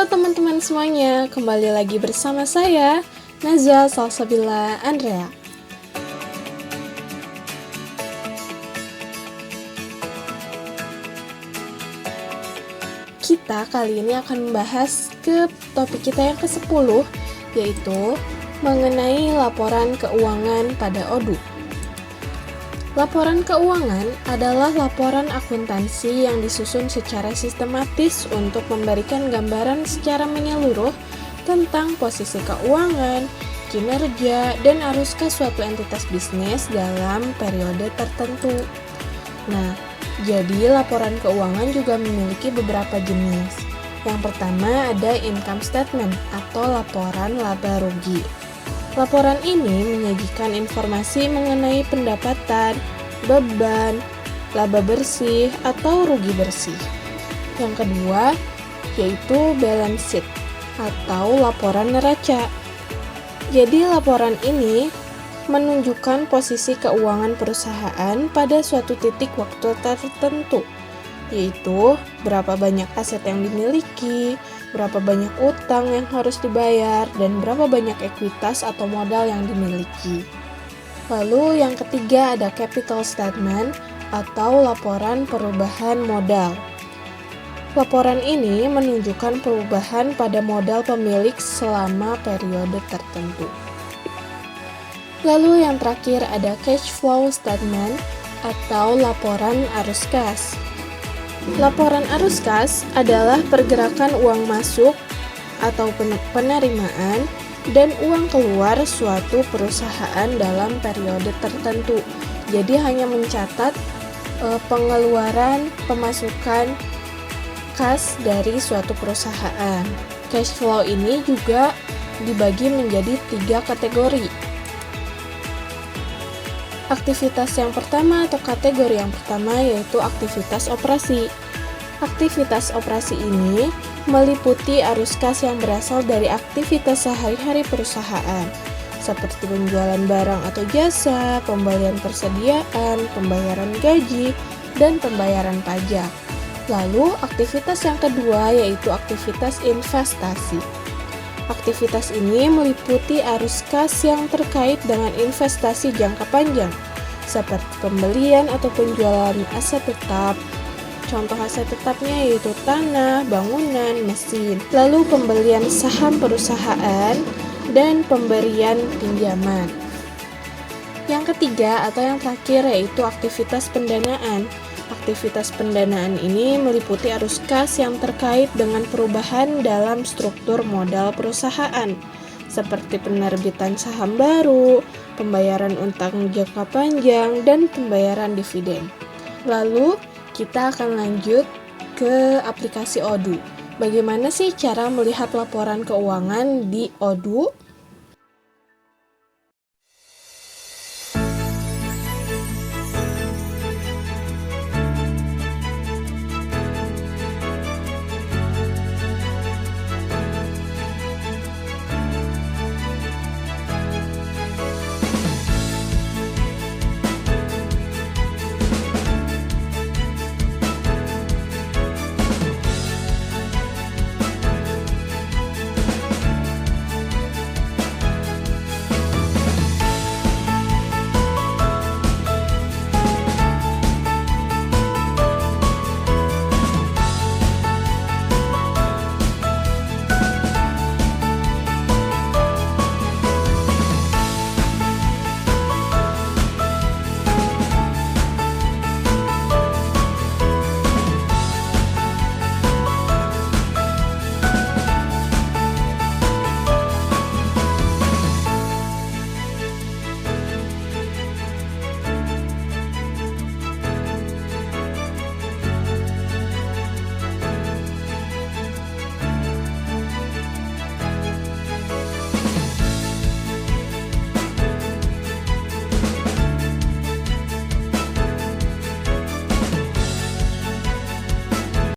Halo teman-teman semuanya, kembali lagi bersama saya, Nazwa Salsabila Andrea. Kita kali ini akan membahas ke topik kita yang ke-10, yaitu mengenai laporan keuangan pada ODU. Laporan keuangan adalah laporan akuntansi yang disusun secara sistematis untuk memberikan gambaran secara menyeluruh tentang posisi keuangan, kinerja, dan arus kas suatu entitas bisnis dalam periode tertentu. Nah, jadi laporan keuangan juga memiliki beberapa jenis. Yang pertama ada income statement atau laporan laba rugi. Laporan ini menyajikan informasi mengenai pendapatan, beban, laba bersih, atau rugi bersih. Yang kedua, yaitu balance sheet atau laporan neraca. Jadi laporan ini menunjukkan posisi keuangan perusahaan pada suatu titik waktu tertentu, yaitu berapa banyak aset yang dimiliki, berapa banyak utang yang harus dibayar, dan berapa banyak ekuitas atau modal yang dimiliki. Lalu yang ketiga ada capital statement atau laporan perubahan modal. Laporan ini menunjukkan perubahan pada modal pemilik selama periode tertentu. Lalu yang terakhir ada cash flow statement atau laporan arus kas. Laporan arus kas adalah pergerakan uang masuk atau penerimaan dan uang keluar suatu perusahaan dalam periode tertentu. Jadi hanya mencatat pengeluaran, pemasukan kas dari suatu perusahaan. Cash flow ini juga dibagi menjadi 3 kategori. Aktivitas yang pertama atau kategori yang pertama yaitu aktivitas operasi. Aktivitas operasi ini meliputi arus kas yang berasal dari aktivitas sehari-hari perusahaan, seperti penjualan barang atau jasa, pembelian persediaan, pembayaran gaji, dan pembayaran pajak. Lalu, aktivitas yang kedua yaitu aktivitas investasi. Aktivitas ini meliputi arus kas yang terkait dengan investasi jangka panjang, seperti pembelian atau penjualan aset tetap. Contoh aset tetapnya yaitu tanah, bangunan, mesin. Lalu pembelian saham perusahaan dan pemberian pinjaman. Yang ketiga atau yang terakhir yaitu aktivitas pendanaan. Aktivitas pendanaan ini meliputi arus kas yang terkait dengan perubahan dalam struktur modal perusahaan, seperti penerbitan saham baru, pembayaran utang jangka panjang, dan pembayaran dividen. Lalu, kita akan lanjut ke aplikasi ODU. Bagaimana sih cara melihat laporan keuangan di ODU?